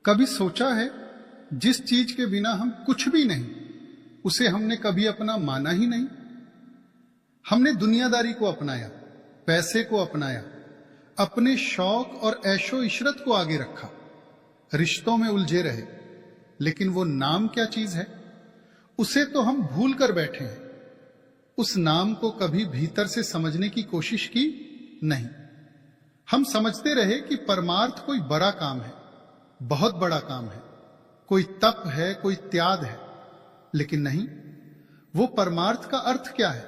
कभी सोचा है जिस चीज के बिना हम कुछ भी नहीं, उसे हमने कभी अपना माना ही नहीं। हमने दुनियादारी को अपनाया, पैसे को अपनाया, अपने शौक और ऐशो इशरत को आगे रखा, रिश्तों में उलझे रहे। लेकिन वो नाम क्या चीज है, उसे तो हम भूल कर बैठे हैं। उस नाम को कभी भीतर से समझने की कोशिश की नहीं। हम समझते रहे कि परमार्थ कोई बड़ा काम है, बहुत बड़ा काम है, कोई तप है, कोई त्याग है। लेकिन नहीं, वो परमार्थ का अर्थ क्या है?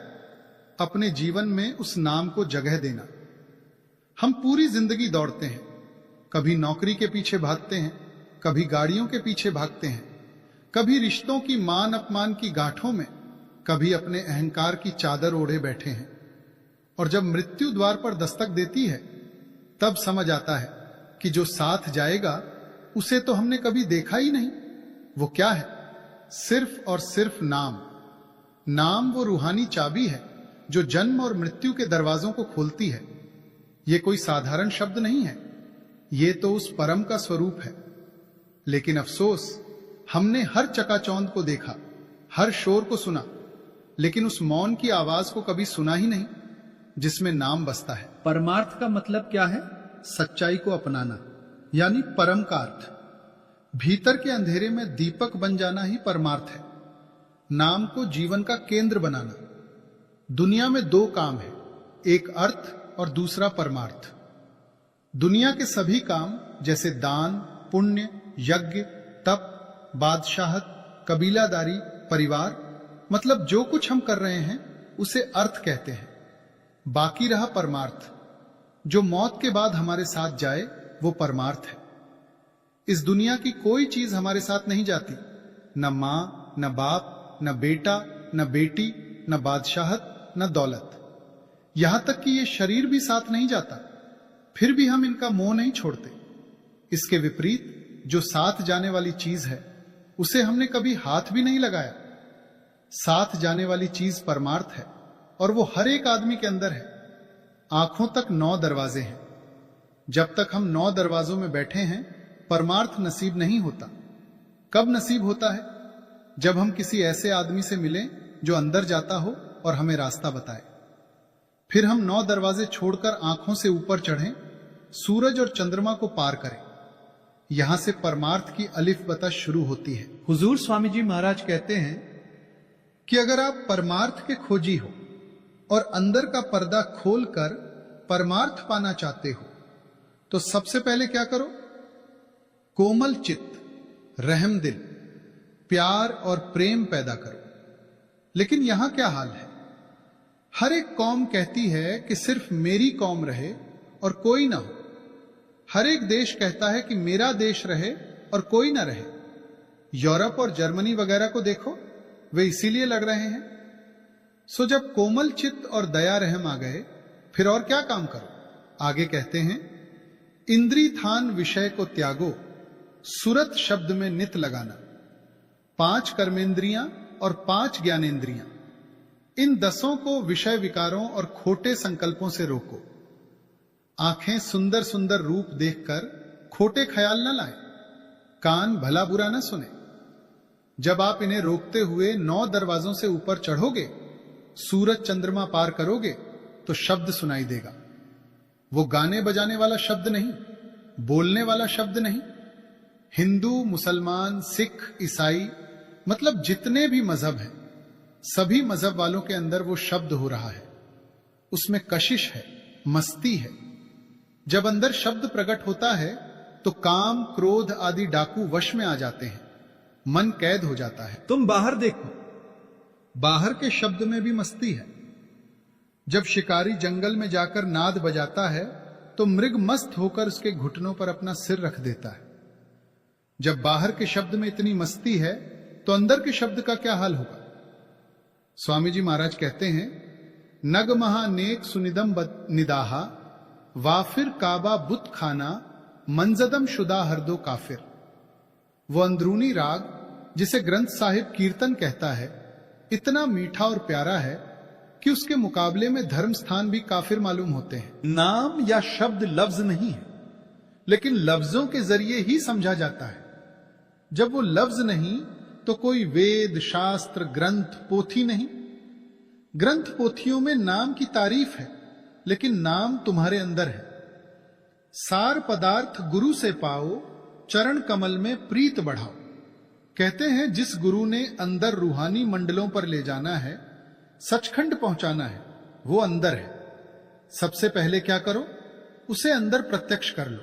अपने जीवन में उस नाम को जगह देना। हम पूरी जिंदगी दौड़ते हैं, कभी नौकरी के पीछे भागते हैं, कभी गाड़ियों के पीछे भागते हैं, कभी रिश्तों की मान अपमान की गांठों में, कभी अपने अहंकार की चादर ओढ़े बैठे हैं। और जब मृत्यु द्वार पर दस्तक देती है, तब समझ आता है कि जो साथ जाएगा उसे तो हमने कभी देखा ही नहीं। वो क्या है? सिर्फ और सिर्फ नाम। नाम वो रूहानी चाबी है जो जन्म और मृत्यु के दरवाजों को खोलती है। ये कोई साधारण शब्द नहीं है, ये तो उस परम का स्वरूप है। लेकिन अफसोस, हमने हर चकाचौंध को देखा, हर शोर को सुना, लेकिन उस मौन की आवाज को कभी सुना ही नहीं जिसमें नाम बसता है। परमार्थ का मतलब क्या है? सच्चाई को अपनाना, यानी परम का अर्थ। भीतर के अंधेरे में दीपक बन जाना ही परमार्थ है। नाम को जीवन का केंद्र बनाना। दुनिया में दो काम है, एक अर्थ और दूसरा परमार्थ। दुनिया के सभी काम जैसे दान, पुण्य, यज्ञ, तप, बादशाहत, कबीलादारी, परिवार, मतलब जो कुछ हम कर रहे हैं उसे अर्थ कहते हैं। बाकी रहा परमार्थ, जो मौत के बाद हमारे साथ जाए, वो परमार्थ है। इस दुनिया की कोई चीज हमारे साथ नहीं जाती, न मां, न बाप, न बेटा, न बेटी, न बादशाहत, न दौलत। यहां तक कि ये शरीर भी साथ नहीं जाता, फिर भी हम इनका मोह नहीं छोड़ते। इसके विपरीत जो साथ जाने वाली चीज है, उसे हमने कभी हाथ भी नहीं लगाया। साथ जाने वाली चीज परमार्थ है और वो हर एक आदमी के अंदर है। आंखों तक 9 दरवाजे हैं। जब तक हम 9 दरवाजों में बैठे हैं, परमार्थ नसीब नहीं होता। कब नसीब होता है? जब हम किसी ऐसे आदमी से मिलें जो अंदर जाता हो और हमें रास्ता बताए। फिर हम 9 दरवाजे छोड़कर आंखों से ऊपर चढ़ें, सूरज और चंद्रमा को पार करें। यहां से परमार्थ की अलिफ बता शुरू होती है। हुजूर स्वामी जी महाराज कहते हैं कि अगर आप परमार्थ के खोजी हो और अंदर का पर्दा खोलकर परमार्थ पाना चाहते हो, तो सबसे पहले क्या करो? कोमल चित्त, रहम दिल, प्यार और प्रेम पैदा करो। लेकिन यहां क्या हाल है? हर एक कौम कहती है कि सिर्फ मेरी कौम रहे और कोई ना हो। हर एक देश कहता है कि मेरा देश रहे और कोई ना रहे। यूरोप और जर्मनी वगैरह को देखो, वे इसीलिए लड़ रहे हैं। सो जब कोमल चित्त और दया रहम आ गए, फिर और क्या काम करो? आगे कहते हैं, इंद्री थान विषय को त्यागो, सुरत शब्द में नित लगाना। 5 कर्मेंद्रियां और 5 ज्ञानेंद्रियां, इन 10 को विषय विकारों और खोटे संकल्पों से रोको। आंखें सुंदर सुंदर रूप देखकर खोटे ख्याल न लाएं, कान भला बुरा न सुने। जब आप इन्हें रोकते हुए 9 दरवाजों से ऊपर चढ़ोगे, सूरज चंद्रमा पार करोगे, तो शब्द सुनाई देगा। वो गाने बजाने वाला शब्द नहीं, बोलने वाला शब्द नहीं। हिंदू, मुसलमान, सिख, ईसाई, मतलब जितने भी मजहब हैं, सभी मजहब वालों के अंदर वो शब्द हो रहा है। उसमें कशिश है, मस्ती है। जब अंदर शब्द प्रकट होता है तो काम, क्रोध आदि डाकू वश में आ जाते हैं, मन कैद हो जाता है। तुम बाहर देखो, बाहर के शब्द में भी मस्ती है। जब शिकारी जंगल में जाकर नाद बजाता है तो मृग मस्त होकर उसके घुटनों पर अपना सिर रख देता है। जब बाहर के शब्द में इतनी मस्ती है तो अंदर के शब्द का क्या हाल होगा? स्वामी जी महाराज कहते हैं, नग महा नेक सुनिदम निदाहा, वाफिर काबा बुत खाना, मंजदम शुदा हरदो काफिर। वो अंदरूनी राग जिसे ग्रंथ साहिब कीर्तन कहता है, इतना मीठा और प्यारा है कि उसके मुकाबले में धर्म स्थान भी काफिर मालूम होते हैं। नाम या शब्द लफ्ज नहीं है, लेकिन लफ्जों के जरिए ही समझा जाता है। जब वो लफ्ज नहीं तो कोई वेद शास्त्र ग्रंथ पोथी नहीं। ग्रंथ पोथियों में नाम की तारीफ है, लेकिन नाम तुम्हारे अंदर है। सार पदार्थ गुरु से पाओ, चरण कमल में प्रीत बढ़ाओ। कहते हैं जिस गुरु ने अंदर रूहानी मंडलों पर ले जाना है, सचखंड पहुंचाना है, वो अंदर है। सबसे पहले क्या करो, उसे अंदर प्रत्यक्ष कर लो,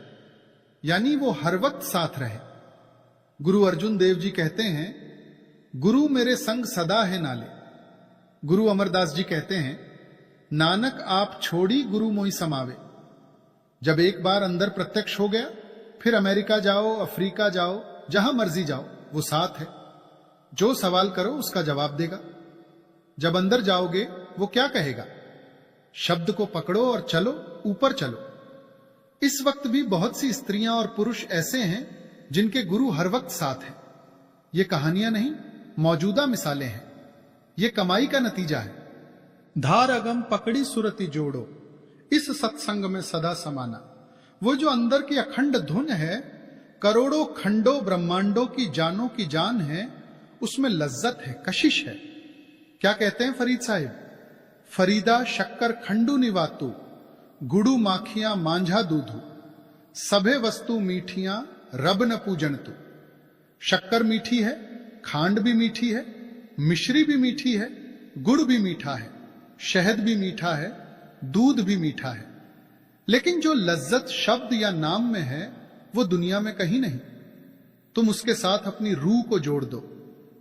यानी वो हर वक्त साथ रहे। गुरु अर्जुन देव जी कहते हैं, गुरु मेरे संग सदा है नाले। गुरु अमरदास जी कहते हैं, नानक आप छोड़ी गुरु मोहि समावे। जब एक बार अंदर प्रत्यक्ष हो गया, फिर अमेरिका जाओ, अफ्रीका जाओ, जहां मर्जी जाओ, वो साथ है। जो सवाल करो उसका जवाब देगा। जब अंदर जाओगे वो क्या कहेगा? शब्द को पकड़ो और चलो, ऊपर चलो। इस वक्त भी बहुत सी स्त्रियां और पुरुष ऐसे हैं जिनके गुरु हर वक्त साथ हैं। ये कहानियां नहीं, मौजूदा मिसालें हैं। ये कमाई का नतीजा है। धार अगम पकड़ी सुरति जोड़ो, इस सत्संग में सदा समाना। वो जो अंदर की अखंड धुन है, करोड़ों खंडों ब्रह्मांडों की जानों की जान है, उसमें लज्जत है, कशिश है। क्या कहते हैं फरीद साहिब? फरीदा शक्कर खंडू निवातू, गुड़ू माखियां मांझा दूधू, सभे वस्तु मीठियां रब न पूजन तू। शक्कर मीठी है, खांड भी मीठी है, मिश्री भी मीठी है, गुड़ भी मीठा है, शहद भी मीठा है, दूध भी मीठा है। लेकिन जो लज्जत शब्द या नाम में है, वो दुनिया में कहीं नहीं। तुम उसके साथ अपनी रूह को जोड़ दो,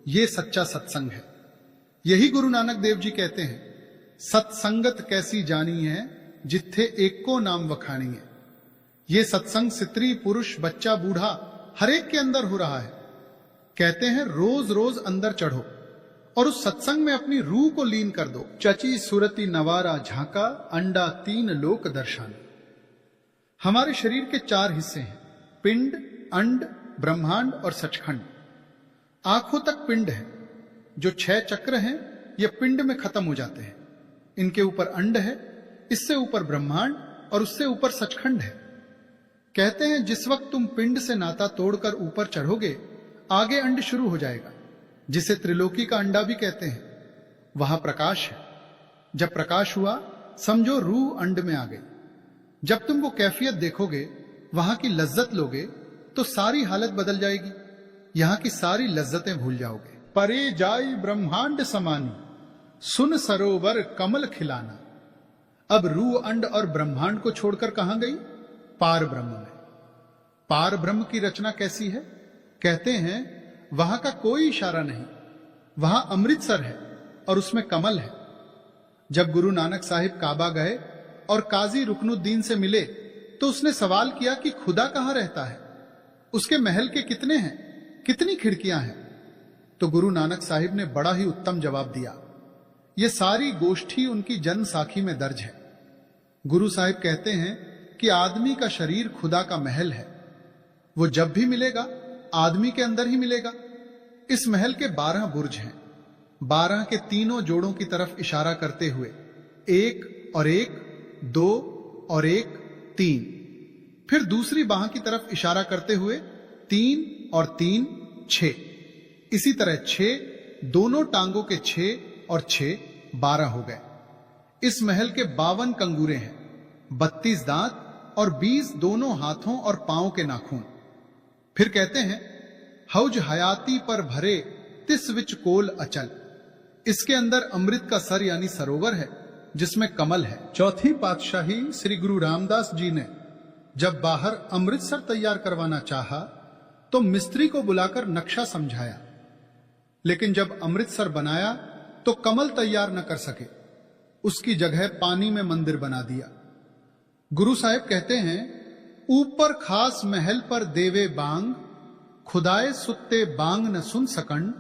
ये सच्चा सत्संग है। यही गुरु नानक देव जी कहते हैं, सत्संगत कैसी जानी है, जिथे एक को नाम वखानी है। ये सत्संग स्त्री पुरुष बच्चा बूढ़ा हर एक के अंदर हो रहा है। कहते हैं रोज रोज अंदर चढ़ो और उस सत्संग में अपनी रूह को लीन कर दो। चची सुरति नवारा झांका, अंडा तीन लोक दर्शन। हमारे शरीर के 4 हिस्से हैं, पिंड, अंड, ब्रह्मांड और सचखंड। आंखों तक पिंड है, जो 6 चक्र हैं ये पिंड में खत्म हो जाते हैं। इनके ऊपर अंड है, इससे ऊपर ब्रह्मांड और उससे ऊपर सचखंड है। कहते हैं जिस वक्त तुम पिंड से नाता तोड़कर ऊपर चढ़ोगे, आगे अंड शुरू हो जाएगा, जिसे त्रिलोकी का अंडा भी कहते हैं। वहां प्रकाश है। जब प्रकाश हुआ, समझो रूह अंड में आ गई। जब तुम वो कैफियत देखोगे, वहां की लज्जत लोगे, तो सारी हालत बदल जाएगी। यहां की सारी लज्जतें भूल जाओगे। परे जाई ब्रह्मांड समानी, सुन सरोवर कमल खिलाना। अब रूह अंड और ब्रह्मांड को छोड़कर कहां गई? पार ब्रह्म में। पार ब्रह्म की रचना कैसी है? कहते हैं वहां का कोई इशारा नहीं। वहां अमृतसर है और उसमें कमल है। जब गुरु नानक साहिब काबा गए और काजी रुकनुद्दीन से मिले, तो उसने सवाल किया कि खुदा कहां रहता है, उसके महल के कितने हैं, कितनी खिड़कियां हैं? तो गुरु नानक साहिब ने बड़ा ही उत्तम जवाब दिया। यह सारी गोष्ठी उनकी जन्म साखी में दर्ज है। गुरु साहिब कहते हैं कि आदमी का शरीर खुदा का महल है। वो जब भी मिलेगा, आदमी के अंदर ही मिलेगा। इस महल के 12 बुर्ज हैं। 12 के तीनों जोड़ों की तरफ इशारा करते हुए 1 और 1, 2 और 1, 3। फिर दूसरी बाह की तरफ इशारा करते हुए 3 और 3, 6। इसी तरह 6, दोनों टांगों के 6 और 6, 12 हो गए। इस महल के 52 कंगूरे हैं, 32 दांत और 20 दोनों हाथों और पांव के नाखून। फिर कहते हैं हौज हयाती पर भरे तिस विच कोल अचल। इसके अंदर अमृत का सर यानी सरोवर है, जिसमें कमल है। चौथी पातशाही श्री गुरु रामदास जी ने जब बाहर अमृतसर तैयार करवाना चाहा, तो मिस्त्री को बुलाकर नक्शा समझाया। लेकिन जब अमृतसर बनाया तो कमल तैयार न कर सके, उसकी जगह पानी में मंदिर बना दिया। गुरु साहिब कहते हैं ऊपर खास महल पर देवे बांग, खुदाए सुत्ते बांग न सुन सकन,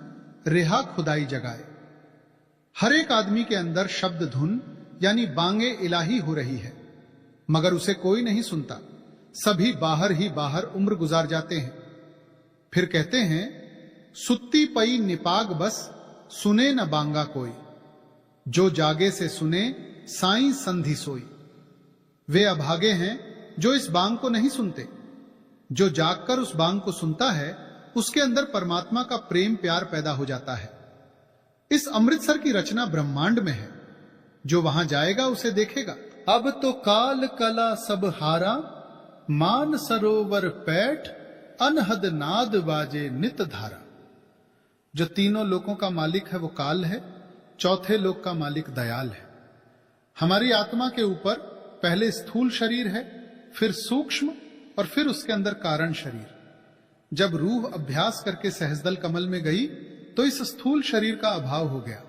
रेहा खुदाई जगाए। हर एक आदमी के अंदर शब्द धुन यानी बांगे इलाही हो रही है, मगर उसे कोई नहीं सुनता। सभी बाहर ही बाहर उम्र गुजार जाते हैं। फिर कहते हैं सुत्ती पई निपाग बस, सुने न बांगा कोई। जो जागे से सुने साईं संधि सोई। वे अभागे हैं जो इस बांग को नहीं सुनते। जो जागकर उस बांग को सुनता है, उसके अंदर परमात्मा का प्रेम प्यार पैदा हो जाता है। इस अमृतसर की रचना ब्रह्मांड में है। जो वहां जाएगा उसे देखेगा। अब तो काल कला सब हारा, मान सरोवर पैठ, अनहद नाद बाजे नित धारा। जो तीनों लोकों का मालिक है वो काल है, चौथे लोक का मालिक दयाल है। हमारी आत्मा के ऊपर पहले स्थूल शरीर है, फिर सूक्ष्म और फिर उसके अंदर कारण शरीर। जब रूह अभ्यास करके सहस्दल कमल में गई तो इस स्थूल शरीर का अभाव हो गया।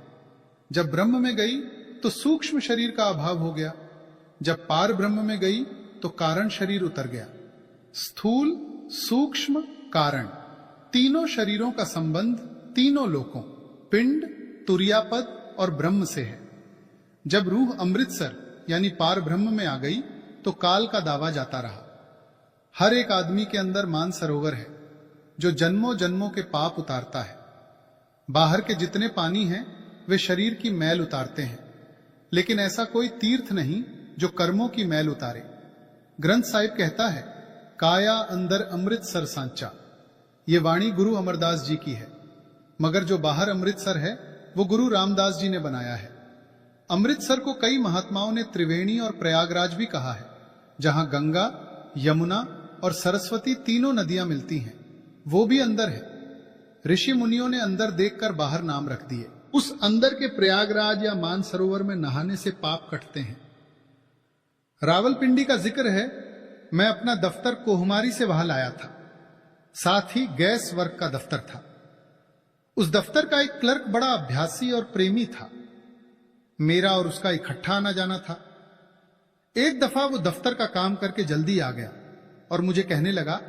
जब ब्रह्म में गई तो सूक्ष्म शरीर का अभाव हो गया। जब पार ब्रह्म में गई तो कारण शरीर उतर गया। स्थूल, सूक्ष्म, कारण, तीनों शरीरों का संबंध तीनों लोकों, पिंड, तुरियापद और ब्रह्म से है। जब रूह अमृतसर यानी पार ब्रह्म में आ गई तो काल का दावा जाता रहा। हर एक आदमी के अंदर मानसरोवर है जो जन्मों जन्मों के पाप उतारता है। बाहर के जितने पानी हैं वे शरीर की मैल उतारते हैं, लेकिन ऐसा कोई तीर्थ नहीं जो कर्मों की मैल उतारे। ग्रंथ साहिब कहता है, काया अंदर अमृतसर सांचा। ये वाणी गुरु अमरदास जी की है, मगर जो बाहर अमृतसर है वो गुरु रामदास जी ने बनाया है। अमृतसर को कई महात्माओं ने त्रिवेणी और प्रयागराज भी कहा है, जहां गंगा, यमुना और सरस्वती तीनों नदियां मिलती हैं। वो भी अंदर है। ऋषि मुनियों ने अंदर देखकर बाहर नाम रख दिए। उस अंदर के प्रयागराज या मानसरोवर में नहाने से पाप कटते हैं। रावलपिंडी का जिक्र है। मैं अपना दफ्तर कोहमारी से वहां लाया था, साथ ही गैस वर्क का दफ्तर था। उस दफ्तर का एक क्लर्क बड़ा अभ्यासी और प्रेमी था। मेरा और उसका इकट्ठा आना जाना था। एक दफा वो दफ्तर का काम करके जल्दी आ गया और मुझे कहने लगा,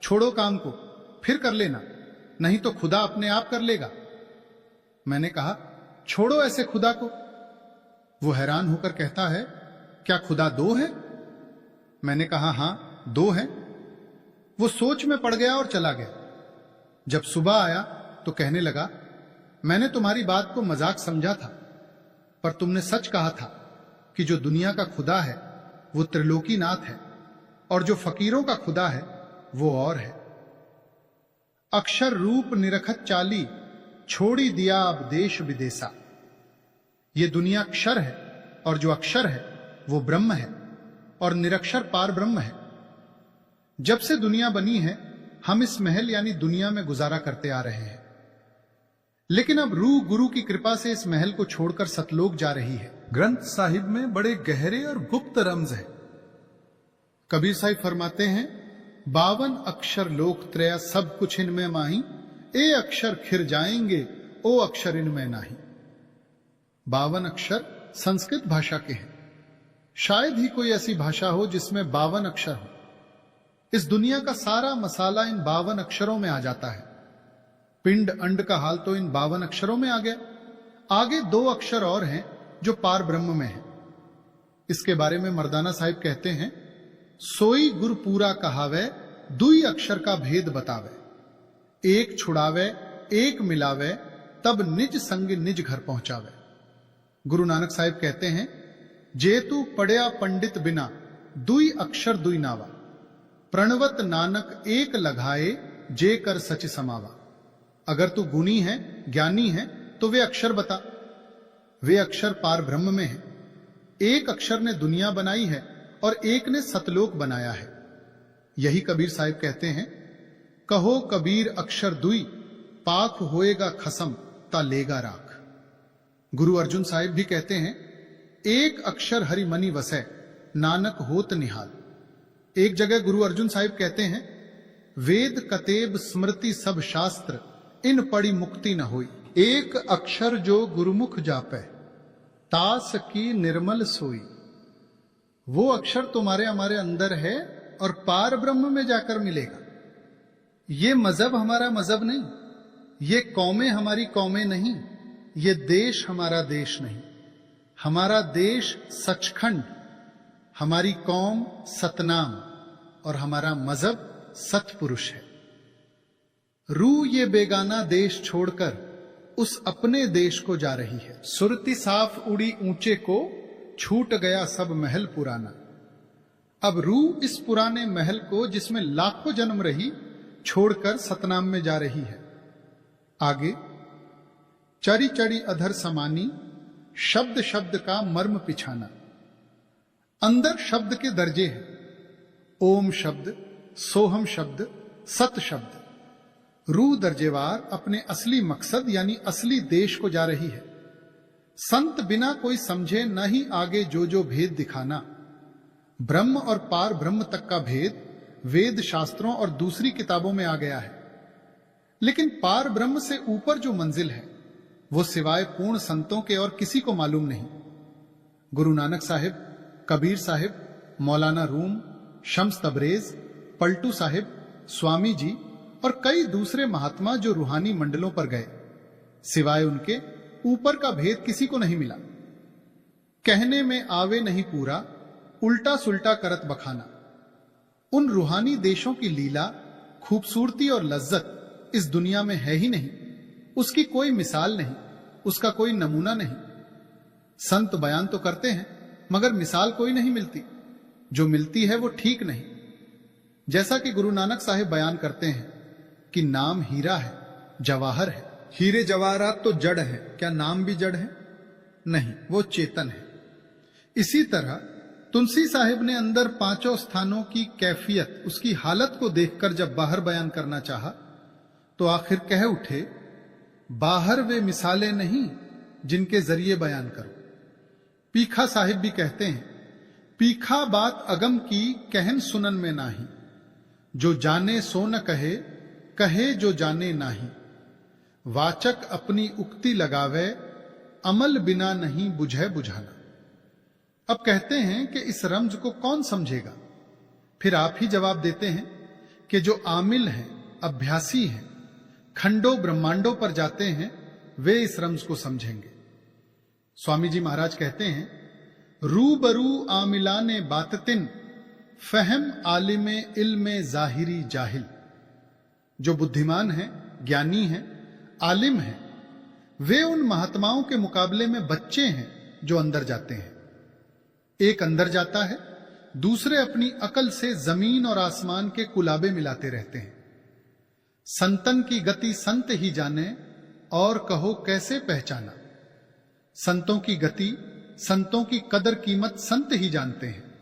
छोड़ो काम को, फिर कर लेना, नहीं तो खुदा अपने आप कर लेगा। मैंने कहा, छोड़ो ऐसे खुदा को। वो हैरान होकर कहता है, क्या खुदा दो है? मैंने कहा, हां, दो है। वो सोच में पड़ गया और चला गया। जब सुबह आया तो कहने लगा, मैंने तुम्हारी बात को मजाक समझा था, पर तुमने सच कहा था कि जो दुनिया का खुदा है वो त्रिलोकीनाथ है और जो फकीरों का खुदा है वो और है। अक्षर रूप निरखत चाली, छोड़ी दिया अब देश विदेशा। ये दुनिया अक्षर है और जो अक्षर है वो ब्रह्म है और निरक्षर पार ब्रह्म है। जब से दुनिया बनी है हम इस महल यानी दुनिया में गुजारा करते आ रहे हैं, लेकिन अब रूह गुरु की कृपा से इस महल को छोड़कर सतलोक जा रही है। ग्रंथ साहिब में बड़े गहरे और गुप्त रमज है। कबीर साहिब फरमाते हैं, 52 अक्षर लोक त्रय सब कुछ इनमें माही, ए अक्षर खिर जाएंगे ओ अक्षर इनमें नाही। 52 अक्षर संस्कृत भाषा के हैं। शायद ही कोई ऐसी भाषा हो जिसमें 52 अक्षर हो। इस दुनिया का सारा मसाला इन 52 अक्षरों में आ जाता है। पिंड अंड का हाल तो इन 52 अक्षरों में आ गया। आगे 2 अक्षर और हैं जो पार ब्रह्म में है। इसके बारे में मर्दाना साहिब कहते हैं, सोई गुर पूरा कहावे, दुई अक्षर का भेद बतावे। एक छुड़ावे एक मिलावे, तब निज संग निज घर पहुंचावे। गुरु नानक साहिब कहते हैं, जेतु पढ़या पंडित बिना, दुई अक्षर दुई नावा। प्रणवत नानक एक लगाए, जे कर सच समावा। अगर तू गुणी है, ज्ञानी है, तो वे अक्षर बता। वे अक्षर पार ब्रह्म में है। एक अक्षर ने दुनिया बनाई है और एक ने सतलोक बनाया है। यही कबीर साहिब कहते हैं, कहो कबीर अक्षर दुई, पाक होएगा खसम ता लेगा राख। गुरु अर्जुन साहिब भी कहते हैं, एक अक्षर हरि मनि वसै, नानक होत निहाल। एक जगह गुरु अर्जुन साहिब कहते हैं, वेद कतेब स्मृति सब शास्त्र, इन पढ़ी मुक्ति न होई। एक अक्षर जो गुरुमुख जापै, तास की निर्मल सोई। वो अक्षर तुम्हारे हमारे अंदर है और पार ब्रह्म में जाकर मिलेगा। ये मजहब हमारा मजहब नहीं, ये कौमें हमारी कौमें नहीं, ये देश हमारा देश नहीं। हमारा देश सचखंड, हमारी कौम सतनाम और हमारा मजहब सतपुरुष है। रूह ये बेगाना देश छोड़कर उस अपने देश को जा रही है। सुरती साफ उड़ी ऊंचे को, छूट गया सब महल पुराना। अब रूह इस पुराने महल को, जिसमें लाखों जन्म रही, छोड़कर सतनाम में जा रही है। आगे, चरी चढ़ी अधर समानी, शब्द शब्द का मर्म पिछाना। अंदर शब्द के दर्जे हैं, ओम शब्द, सोहम शब्द, सत शब्द। रूह दर्जेवार अपने असली मकसद यानी असली देश को जा रही है। संत बिना कोई समझे न ही आगे जो भेद दिखाना। ब्रह्म और पार ब्रह्म तक का भेद वेद शास्त्रों और दूसरी किताबों में आ गया है, लेकिन पार ब्रह्म से ऊपर जो मंजिल है वो सिवाय पूर्ण संतों के और किसी को मालूम नहीं। गुरु नानक साहिब, कबीर साहिब, मौलाना रूम, शम्स तबरेज, पलटू साहिब, स्वामी जी और कई दूसरे महात्मा जो रूहानी मंडलों पर गए, सिवाय उनके ऊपर का भेद किसी को नहीं मिला। कहने में आवे नहीं पूरा, उल्टा सुल्टा करत बखाना। उन रूहानी देशों की लीला, खूबसूरती और लज्जत इस दुनिया में है ही नहीं। उसकी कोई मिसाल नहीं, उसका कोई नमूना नहीं। संत बयान तो करते हैं मगर मिसाल कोई नहीं मिलती। जो मिलती है वो ठीक नहीं। जैसा कि गुरु नानक साहिब बयान करते हैं कि नाम हीरा है, जवाहर है। हीरे जवाहरात तो जड़ है, क्या नाम भी जड़ है? नहीं, वो चेतन है। इसी तरह तुलसी साहिब ने अंदर पांचों स्थानों की कैफियत, उसकी हालत को देखकर जब बाहर बयान करना चाहा तो आखिर कह उठे, बाहर वे मिसालें नहीं जिनके जरिए बयान करो। पीखा साहिब भी कहते हैं, पीखा बात अगम की कहन सुनन में नाही। जो जाने सो न कहे, कहे जो जाने नाही। वाचक अपनी उक्ति लगावे, अमल बिना नहीं बुझे बुझाना। अब कहते हैं कि इस रम्ज को कौन समझेगा? फिर आप ही जवाब देते हैं कि जो आमिल हैं, अभ्यासी हैं, खंडों ब्रह्मांडों पर जाते हैं, वे इस रम्ज को समझेंगे। स्वामी जी महाराज कहते हैं, रूबरू आमिलाने बाततिन, फहम आलिमे इल्मे जाहिरी जाहिल। जो बुद्धिमान हैं, ज्ञानी हैं, आलिम हैं, वे उन महात्माओं के मुकाबले में बच्चे हैं जो अंदर जाते हैं। एक अंदर जाता है, दूसरे अपनी अकल से जमीन और आसमान के कुलाबे मिलाते रहते हैं। संतन की गति संत ही जाने, और कहो कैसे पहचाना। संतों की गति, संतों की कदर कीमत संत ही जानते हैं।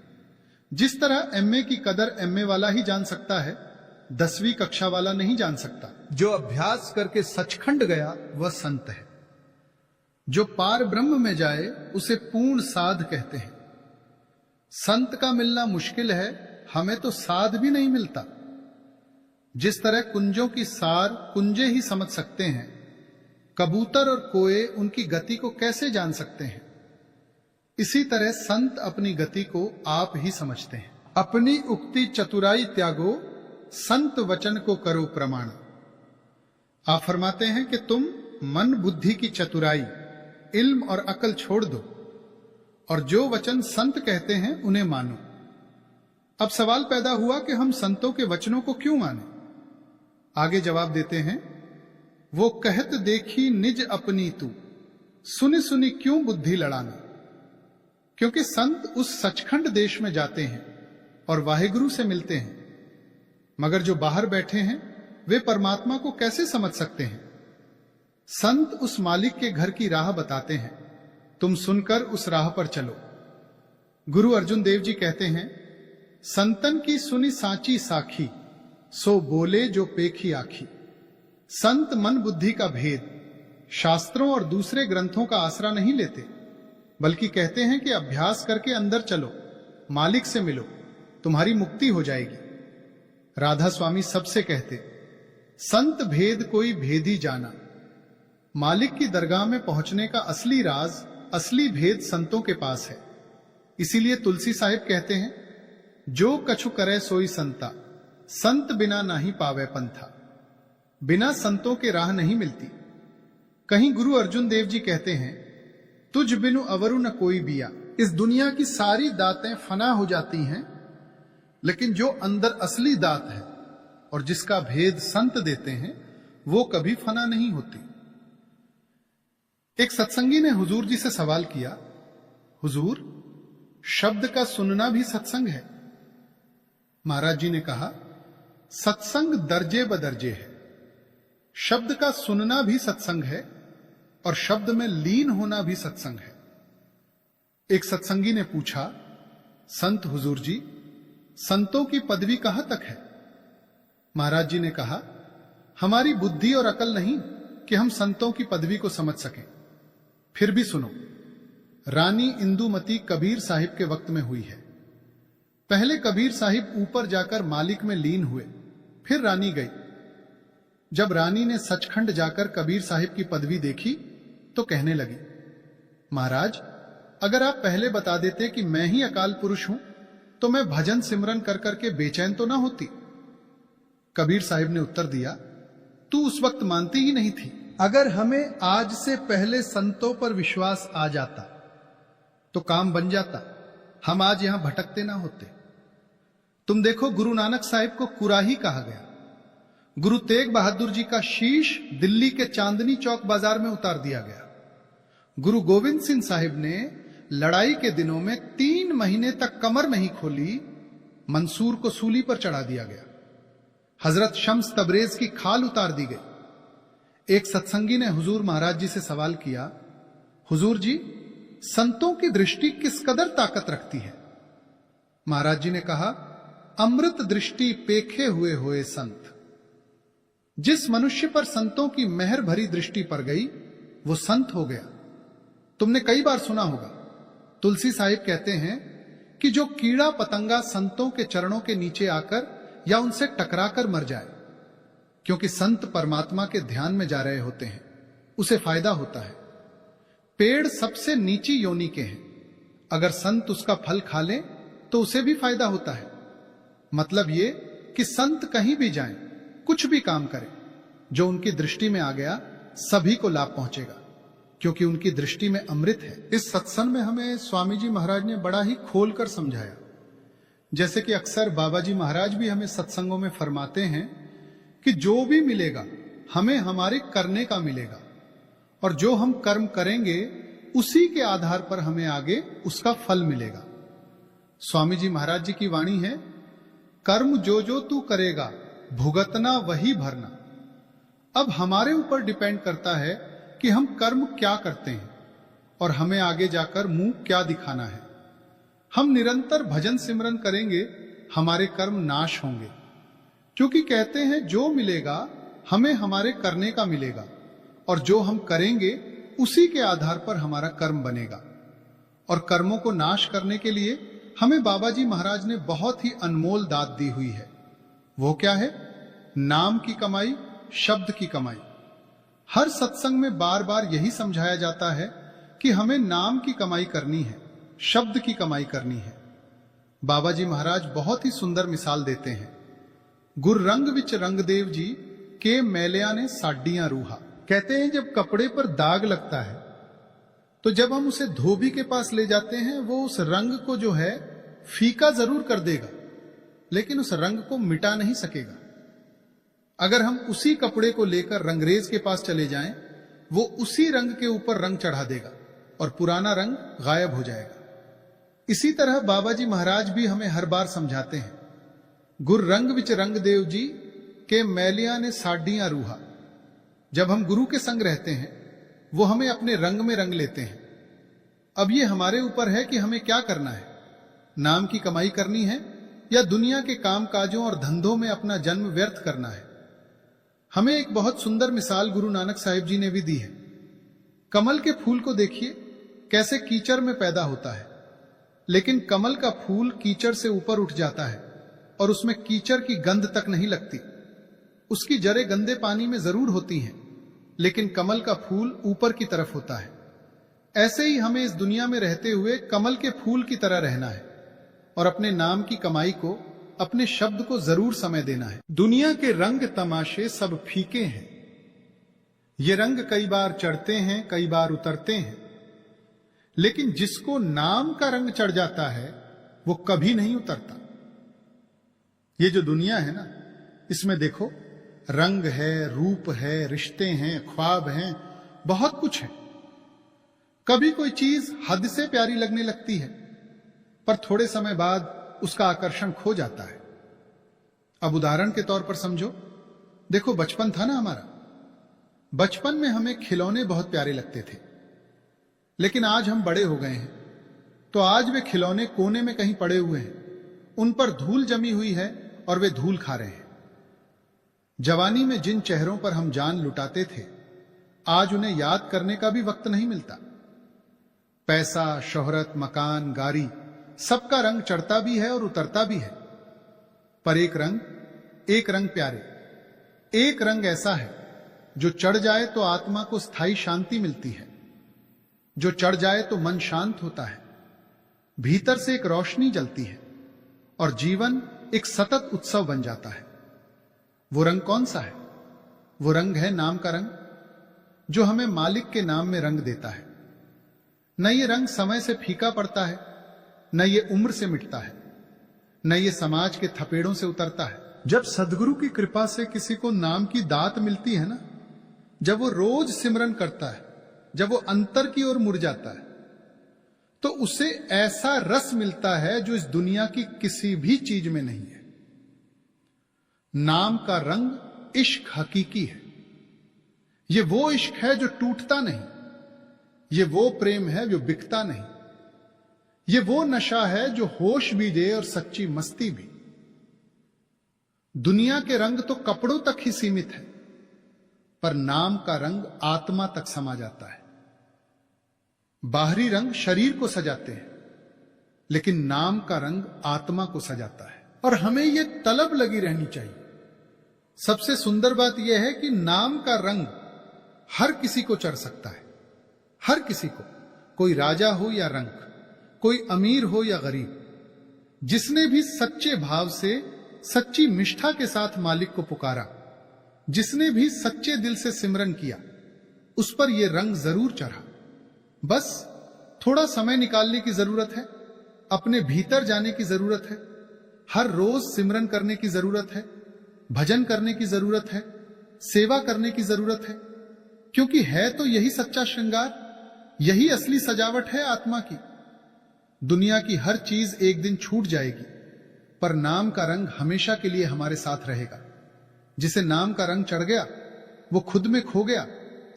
जिस तरह एमए की कदर एमए वाला ही जान सकता है, 10वीं कक्षा वाला नहीं जान सकता। जो अभ्यास करके सचखंड गया वह संत है। जो पार ब्रह्म में जाए उसे पूर्ण साध कहते हैं। संत का मिलना मुश्किल है, हमें तो साध भी नहीं मिलता। जिस तरह कुंजों की सार कुंजे ही समझ सकते हैं, कबूतर और कोए उनकी गति को कैसे जान सकते हैं? इसी तरह संत अपनी गति को आप ही समझते हैं। अपनी उक्ति चतुराई त्यागो, संत वचन को करो प्रमाण। आप फरमाते हैं कि तुम मन बुद्धि की चतुराई, इल्म और अकल छोड़ दो और जो वचन संत कहते हैं उन्हें मानो। अब सवाल पैदा हुआ कि हम संतों के वचनों को क्यों माने? आगे जवाब देते हैं, वो कहत देखी निज अपनी तू, सुनी सुनी क्यों बुद्धि लड़ाना। क्योंकि संत उस सचखंड देश में जाते हैं और वाहिगुरु से मिलते हैं, मगर जो बाहर बैठे हैं वे परमात्मा को कैसे समझ सकते हैं? संत उस मालिक के घर की राह बताते हैं, तुम सुनकर उस राह पर चलो। गुरु अर्जुन देव जी कहते हैं, संतन की सुनी साची साखी, सो बोले जो पेखी आखी। संत मन बुद्धि का भेद शास्त्रों और दूसरे ग्रंथों का आसरा नहीं लेते, बल्कि कहते हैं कि अभ्यास करके अंदर चलो, मालिक से मिलो, तुम्हारी मुक्ति हो जाएगी। राधा स्वामी सबसे कहते, संत भेद कोई भेद ही जाना। मालिक की दरगाह में पहुंचने का असली राज, असली भेद संतों के पास है। इसीलिए तुलसी साहिब कहते हैं, जो कछु करे सोई संता, संत बिना नहीं पावे पंथा। बिना संतों के राह नहीं मिलती। कहीं गुरु अर्जुन देव जी कहते हैं, तुझ बिनु अवरु न कोई बिया। इस दुनिया की सारी दातें फना हो जाती हैं, लेकिन जो अंदर असली दात है और जिसका भेद संत देते हैं, वो कभी फना नहीं होती। एक सत्संगी ने हुजूर जी से सवाल किया, हुजूर, शब्द का सुनना भी सत्संग है? महाराज जी ने कहा, सत्संग दर्जे बदर्जे है। शब्द का सुनना भी सत्संग है और शब्द में लीन होना भी सत्संग है। एक सत्संगी ने पूछा, संत हुजूर जी, संतों की पदवी कहां तक है? महाराज जी ने कहा, हमारी बुद्धि और अकल नहीं कि हम संतों की पदवी को समझ सकें। फिर भी सुनो, रानी इंदुमती कबीर साहिब के वक्त में हुई है। पहले कबीर साहिब ऊपर जाकर मालिक में लीन हुए, फिर रानी गई। जब रानी ने सचखंड जाकर कबीर साहिब की पदवी देखी तो कहने लगी, महाराज, अगर आप पहले बता देते कि मैं ही अकाल पुरुष हूं तो मैं भजन सिमरन कर करके बेचैन तो ना होती। कबीर साहिब ने उत्तर दिया, तू उस वक्त मानती ही नहीं थी। अगर हमें आज से पहले संतों पर विश्वास आ जाता तो काम बन जाता, हम आज यहां भटकते ना होते। तुम देखो, गुरु नानक साहिब को कुराही कहा गया। गुरु तेग बहादुर जी का शीश दिल्ली के चांदनी चौक बाजार में उतार दिया गया। गुरु गोविंद सिंह साहिब ने लड़ाई के दिनों में 3 महीने तक कमर नहीं खोली, मंसूर को सूली पर चढ़ा दिया गया। हजरत शम्स तबरेज की खाल उतार दी गई। एक सत्संगी ने हुजूर महाराज जी से सवाल किया, हुजूर जी, संतों की दृष्टि किस कदर ताकत रखती है? महाराज जी ने कहा, अमृत दृष्टि पेखे हुए होए संत। जिस मनुष्य पर संतों की मेहर भरी दृष्टि पड़ गई वो संत हो गया। तुमने कई बार सुना होगा, तुलसी साहिब कहते हैं कि जो कीड़ा पतंगा संतों के चरणों के नीचे आकर या उनसे टकराकर मर जाए, क्योंकि संत परमात्मा के ध्यान में जा रहे होते हैं, उसे फायदा होता है। पेड़ सबसे नीची योनि के हैं, अगर संत उसका फल खा लें तो उसे भी फायदा होता है। मतलब ये कि संत कहीं भी जाएं, कुछ भी काम करें, जो उनकी दृष्टि में आ गया सभी को लाभ पहुंचेगा, क्योंकि उनकी दृष्टि में अमृत है। इस सत्संग में हमें स्वामी जी महाराज ने बड़ा ही खोलकर समझाया। जैसे कि अक्सर बाबा जी महाराज भी हमें सत्संगों में फरमाते हैं कि जो भी मिलेगा हमें हमारे करने का मिलेगा, और जो हम कर्म करेंगे उसी के आधार पर हमें आगे उसका फल मिलेगा। स्वामी जी महाराज जी की वाणी है, कर्म जो जो तू करेगा भुगतना वही भरना। अब हमारे ऊपर डिपेंड करता है कि हम कर्म क्या करते हैं और हमें आगे जाकर मुंह क्या दिखाना है। हम निरंतर भजन सिमरन करेंगे, हमारे कर्म नाश होंगे, क्योंकि कहते हैं जो मिलेगा हमें हमारे करने का मिलेगा, और जो हम करेंगे उसी के आधार पर हमारा कर्म बनेगा। और कर्मों को नाश करने के लिए हमें बाबा जी महाराज ने बहुत ही अनमोल दात दी हुई है। वो क्या है? नाम की कमाई, शब्द की कमाई। हर सत्संग में बार बार यही समझाया जाता है कि हमें नाम की कमाई करनी है, शब्द की कमाई करनी है। बाबा जी महाराज बहुत ही सुंदर मिसाल देते हैं। गुर रंग विच रंगदेव जी के मैलिया ने साडियां रूहा। कहते हैं जब कपड़े पर दाग लगता है तो जब हम उसे धोबी के पास ले जाते हैं, वो उस रंग को जो है फीका जरूर कर देगा, लेकिन उस रंग को मिटा नहीं सकेगा। अगर हम उसी कपड़े को लेकर रंगरेज के पास चले जाएं, वो उसी रंग के ऊपर रंग चढ़ा देगा और पुराना रंग गायब हो जाएगा। इसी तरह बाबा जी महाराज भी हमें हर बार समझाते हैं, गुर रंग विच रंगदेव जी के मैलिया ने साडियां रूहा। जब हम गुरु के संग रहते हैं वो हमें अपने रंग में रंग लेते हैं। अब ये हमारे ऊपर है कि हमें क्या करना है, नाम की कमाई करनी है या दुनिया के काम काजों और धंधों में अपना जन्म व्यर्थ करना है। हमें एक बहुत सुंदर मिसाल गुरु नानक साहिब जी ने भी दी है। कमल के फूल को देखिए कैसे कीचड़ में पैदा होता है, लेकिन कमल का फूल कीचड़ से ऊपर उठ जाता है और उसमें कीचड़ की गंध तक नहीं लगती। उसकी जड़ें गंदे पानी में जरूर होती हैं, लेकिन कमल का फूल ऊपर की तरफ होता है। ऐसे ही हमें इस दुनिया में रहते हुए कमल के फूल की तरह रहना है और अपने नाम की कमाई को, अपने शब्द को जरूर समय देना है। दुनिया के रंग तमाशे सब फीके हैं। ये रंग कई बार चढ़ते हैं, कई बार उतरते हैं, लेकिन जिसको नाम का रंग चढ़ जाता है वो कभी नहीं उतरता। ये जो दुनिया है ना, इसमें देखो रंग है, रूप है, रिश्ते हैं, ख्वाब हैं, बहुत कुछ है। कभी कोई चीज हद से प्यारी लगने लगती है, पर थोड़े समय बाद उसका आकर्षण खो जाता है। अब उदाहरण के तौर पर समझो, देखो बचपन था ना हमारा, बचपन में हमें खिलौने बहुत प्यारे लगते थे, लेकिन आज हम बड़े हो गए हैं तो आज वे खिलौने कोने में कहीं पड़े हुए हैं, उन पर धूल जमी हुई है और वे धूल खा रहे हैं। जवानी में जिन चेहरों पर हम जान लुटाते थे, आज उन्हें याद करने का भी वक्त नहीं मिलता। पैसा, शोहरत, मकान, गाड़ी, सबका रंग चढ़ता भी है और उतरता भी है, पर एक रंग प्यारे, एक रंग ऐसा है जो चढ़ जाए तो आत्मा को स्थायी शांति मिलती है, जो चढ़ जाए तो मन शांत होता है, भीतर से एक रोशनी जलती है और जीवन एक सतत उत्सव बन जाता है। वो रंग कौन सा है? वो रंग है नाम का रंग, जो हमें मालिक के नाम में रंग देता है। न ये रंग समय से फीका पड़ता है, न ये उम्र से मिटता है, न ये समाज के थपेड़ों से उतरता है। जब सदगुरु की कृपा से किसी को नाम की दात मिलती है ना, जब वो रोज सिमरन करता है, जब वो अंतर की ओर मुड़ जाता है, तो उसे ऐसा रस मिलता है जो इस दुनिया की किसी भी चीज में नहीं है। नाम का रंग इश्क हकीकी है। ये वो इश्क है जो टूटता नहीं, ये वो प्रेम है जो बिकता नहीं, ये वो नशा है जो होश भी दे और सच्ची मस्ती भी। दुनिया के रंग तो कपड़ों तक ही सीमित है, पर नाम का रंग आत्मा तक समा जाता है। बाहरी रंग शरीर को सजाते हैं, लेकिन नाम का रंग आत्मा को सजाता है, और हमें यह तलब लगी रहनी चाहिए। सबसे सुंदर बात यह है कि नाम का रंग हर किसी को चढ़ सकता है, हर किसी को, कोई राजा हो या रंक, कोई अमीर हो या गरीब। जिसने भी सच्चे भाव से, सच्ची निष्ठा के साथ मालिक को पुकारा, जिसने भी सच्चे दिल से सिमरन किया, उस पर यह रंग जरूर चढ़ा। बस थोड़ा समय निकालने की जरूरत है, अपने भीतर जाने की जरूरत है, हर रोज सिमरन करने की जरूरत है, भजन करने की जरूरत है, सेवा करने की जरूरत है, क्योंकि है तो यही सच्चा श्रृंगार, यही असली सजावट है आत्मा की। दुनिया की हर चीज एक दिन छूट जाएगी, पर नाम का रंग हमेशा के लिए हमारे साथ रहेगा। जिसे नाम का रंग चढ़ गया, वो खुद में खो गया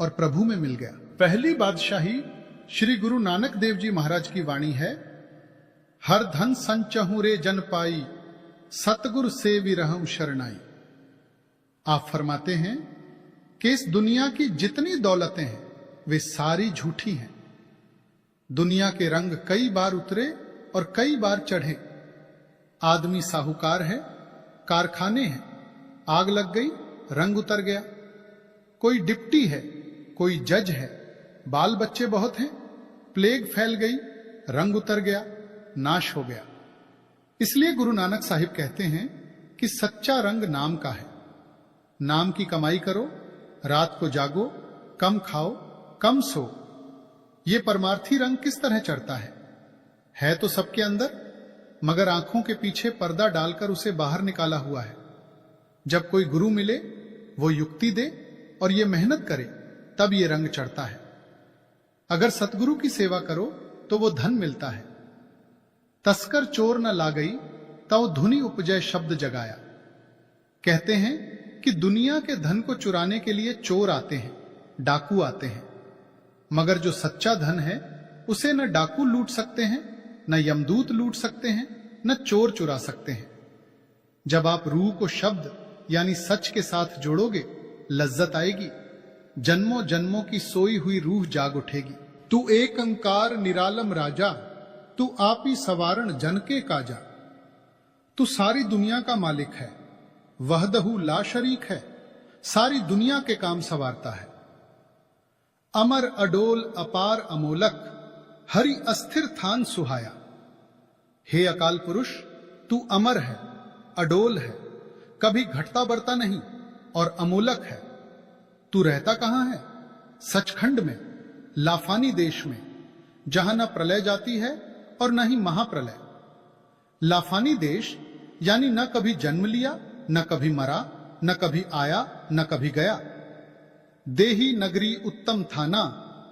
और प्रभु में मिल गया। पहली बादशाही श्री गुरु नानक देव जी महाराज की वाणी है, हर धन संचहु रे जन पाई, सतगुरु से विरहम शरणाई। आप फरमाते हैं कि इस दुनिया की जितनी दौलतें हैं वे सारी झूठी हैं। दुनिया के रंग कई बार उतरे और कई बार चढ़े। आदमी साहूकार है, कारखाने हैं, आग लग गई, रंग उतर गया। कोई डिप्टी है, कोई जज है, बाल बच्चे बहुत हैं, प्लेग फैल गई, रंग उतर गया, नाश हो गया। इसलिए गुरु नानक साहिब कहते हैं कि सच्चा रंग नाम का है। नाम की कमाई करो, रात को जागो, कम खाओ, कम सो। ये परमार्थी रंग किस तरह चढ़ता है तो सबके अंदर, मगर आंखों के पीछे पर्दा डालकर उसे बाहर निकाला हुआ है। जब कोई गुरु मिले, वो युक्ति दे और ये मेहनत करे, तब ये रंग चढ़ता है। अगर सतगुरु की सेवा करो तो वो धन मिलता है। तस्कर चोर न ला गई, तव धुनि उपजय शब्द जगाया। कहते हैं कि दुनिया के धन को चुराने के लिए चोर आते हैं, डाकू आते हैं, मगर जो सच्चा धन है उसे न डाकू लूट सकते हैं, न यमदूत लूट सकते हैं, न चोर चुरा सकते हैं। जब आप रूह को शब्द यानी सच के साथ जोड़ोगे, लज्जत आएगी, जन्मों जन्मों की सोई हुई रूह जाग उठेगी। तू एक अंकार निरालम राजा, तू आप ही सवारण जन के काजा। तू सारी दुनिया का मालिक है, वहदहू ला शरीक है, सारी दुनिया के काम संवारता है। अमर अडोल अपार अमोलक, हरि अस्थिर थान सुहाया। हे अकाल पुरुष, तू अमर है, अडोल है, कभी घटता बढ़ता नहीं और अमोलक है। तू रहता कहां है? सचखंड में, लाफानी देश में, जहां न प्रलय जाती है और न ही महाप्रलय। लाफानी देश यानी न कभी जन्म लिया, न कभी मरा, न कभी आया, न कभी गया। देही नगरी उत्तम थाना,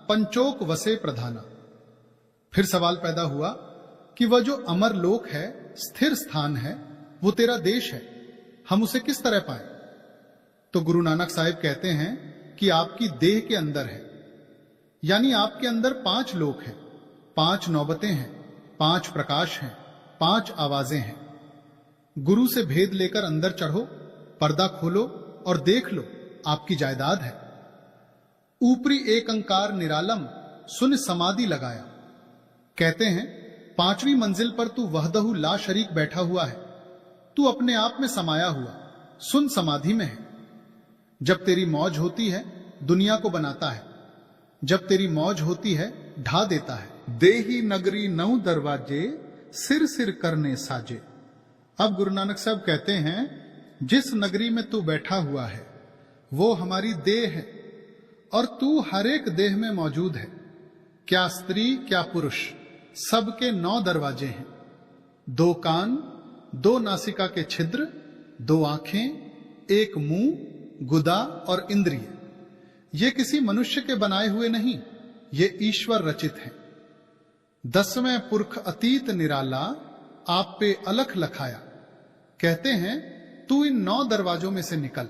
पंचोक वसे प्रधाना। फिर सवाल पैदा हुआ कि वह जो अमर लोक है, स्थिर स्थान है, वो तेरा देश है, हम उसे किस तरह पाएं? तो गुरु नानक साहिब कहते हैं कि आपकी देह के अंदर है, यानी आपके अंदर 5 लोक हैं, 5 नौबतें हैं, 5 प्रकाश हैं, 5 आवाजें हैं। गुरु से भेद लेकर अंदर चढ़ो, पर्दा खोलो और देख लो, आपकी जायदाद है। ऊपरी एक अंकार निरालम सुन समाधि लगाया। कहते हैं 5वीं मंजिल पर तू वहदहु ला शरीक बैठा हुआ है, तू अपने आप में समाया हुआ सुन समाधि में है। जब तेरी मौज होती है दुनिया को बनाता है, जब तेरी मौज होती है ढा देता है। देही नगरी 9 दरवाजे सिर सिर करने साजे। अब गुरु नानक साहब कहते हैं जिस नगरी में तू बैठा हुआ है वो हमारी देह है और तू हर एक देह में मौजूद है। क्या स्त्री क्या पुरुष, सबके 9 दरवाजे हैं। 2 कान, 2 नासिका के छिद्र, 2 आंखें, 1 मुंह, गुदा और इंद्रिय। ये किसी मनुष्य के बनाए हुए नहीं, ये ईश्वर रचित हैं। 10वें पुरख अतीत निराला आप पे अलख लखाया। कहते हैं तू इन 9 दरवाजों में से निकल।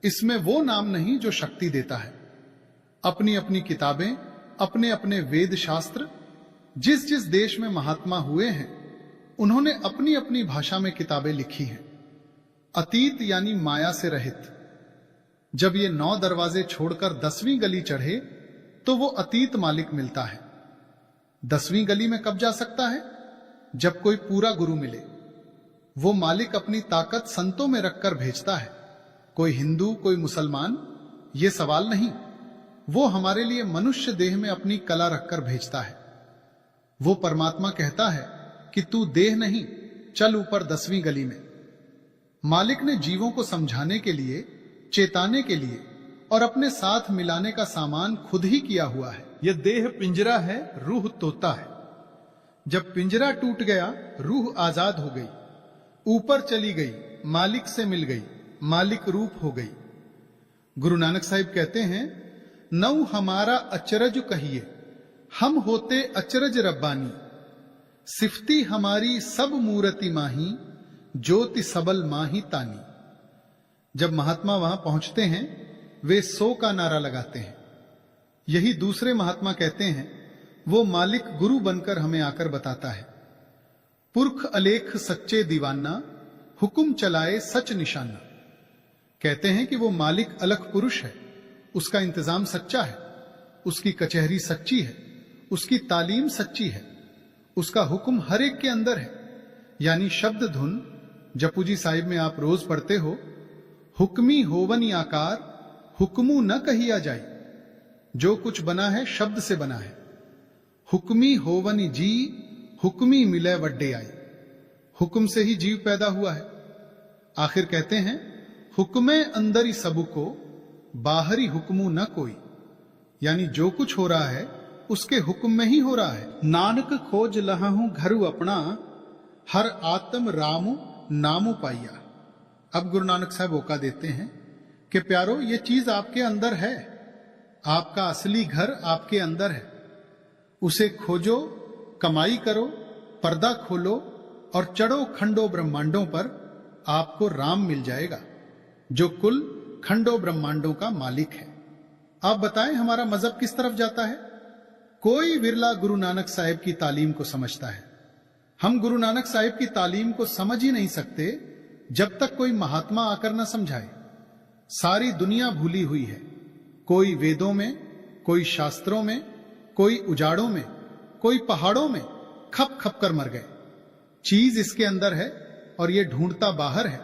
इसमें वो नाम नहीं जो शक्ति देता है। अपनी अपनी किताबें, अपने अपने वेद शास्त्र, जिस जिस देश में महात्मा हुए हैं उन्होंने अपनी अपनी भाषा में किताबें लिखी हैं। अतीत यानी माया से रहित। जब ये 9 दरवाजे छोड़कर 10वीं गली चढ़े तो वो अतीत मालिक मिलता है। 10वीं गली में कब जा सकता है? जब कोई पूरा गुरु मिले। वो मालिक अपनी ताकत संतों में रखकर भेजता है। कोई हिंदू, कोई मुसलमान, ये सवाल नहीं। वो हमारे लिए मनुष्य देह में अपनी कला रखकर भेजता है। वो परमात्मा कहता है कि तू देह नहीं, चल ऊपर 10वीं गली में। मालिक ने जीवों को समझाने के लिए, चेताने के लिए और अपने साथ मिलाने का सामान खुद ही किया हुआ है। यह देह पिंजरा है, रूह तोता है। जब पिंजरा टूट गया रूह आजाद हो गई, ऊपर चली गई, मालिक से मिल गई, मालिक रूप हो गई। गुरु नानक साहिब कहते हैं नौ हमारा अचरज कहिए, हम होते अचरज रब्बानी। सिफती हमारी सब मूर्ति माही, ज्योति सबल माही तानी। जब महात्मा वहां पहुंचते हैं वे 100 का नारा लगाते हैं। यही दूसरे महात्मा कहते हैं वो मालिक गुरु बनकर हमें आकर बताता है। पुरख अलेख सच्चे दीवाना, हुक्म चलाए सच निशाना। कहते हैं कि वो मालिक अलख पुरुष है, उसका इंतजाम सच्चा है, उसकी कचहरी सच्ची है, उसकी तालीम सच्ची है, उसका हुक्म हर एक के अंदर है। यानी शब्द धुन जपूजी साहिब में आप रोज पढ़ते हो, हुक्मी होवनी आकार, हुक्मू न कहिया जाए। जो कुछ बना है शब्द से बना है। हुक्मी होवनी जी, हुक्मी मिले वड्डे आई। हुक्म से ही जीव पैदा हुआ है। आखिर कहते हैं हुक्मे अंदर ही सबू को, बाहरी हुक्मू न कोई। यानी जो कुछ हो रहा है उसके हुक्म में ही हो रहा है। नानक खोज लहा हूं घरु अपना, हर आत्म रामु नामु पाइया। अब गुरु नानक साहब मौका देते हैं कि प्यारो ये चीज आपके अंदर है, आपका असली घर आपके अंदर है। उसे खोजो, कमाई करो, पर्दा खोलो और चढ़ो खंडो ब्रह्मांडों पर, आपको राम मिल जाएगा जो कुल खंडो ब्रह्मांडों का मालिक है। आप बताएं हमारा मजहब किस तरफ जाता है? कोई विरला गुरु नानक साहिब की तालीम को समझता है। हम गुरु नानक साहिब की तालीम को समझ ही नहीं सकते जब तक कोई महात्मा आकर न समझाए। सारी दुनिया भूली हुई है। कोई वेदों में, कोई शास्त्रों में, कोई उजाड़ों में, कोई पहाड़ों में खप खप कर मर गए। चीज इसके अंदर है और ये ढूंढता बाहर है।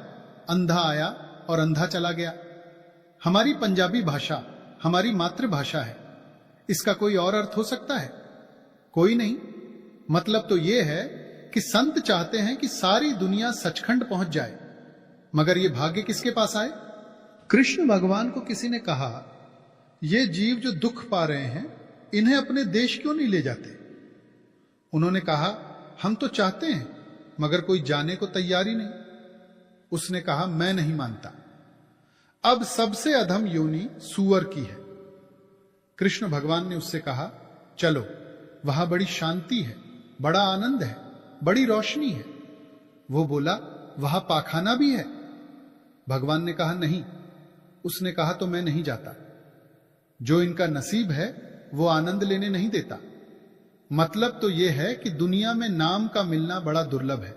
अंधा आया और अंधा चला गया। हमारी पंजाबी भाषा हमारी मातृभाषा है, इसका कोई और अर्थ हो सकता है? कोई नहीं। मतलब तो यह है कि संत चाहते हैं कि सारी दुनिया सचखंड पहुंच जाए, मगर यह भाग्य किसके पास आए? कृष्ण भगवान को किसी ने कहा ये जीव जो दुख पा रहे हैं इन्हें अपने देश क्यों नहीं ले जाते? उन्होंने कहा हम तो चाहते हैं मगर कोई जाने को तैयार ही नहीं। उसने कहा मैं नहीं मानता। अब सबसे अधम योनि सूअर की है। कृष्ण भगवान ने उससे कहा चलो, वहां बड़ी शांति है, बड़ा आनंद है, बड़ी रोशनी है। वो बोला वहां पाखाना भी है। भगवान ने कहा नहीं। उसने कहा तो मैं नहीं जाता। जो इनका नसीब है वो आनंद लेने नहीं देता। मतलब तो यह है कि दुनिया में नाम का मिलना बड़ा दुर्लभ है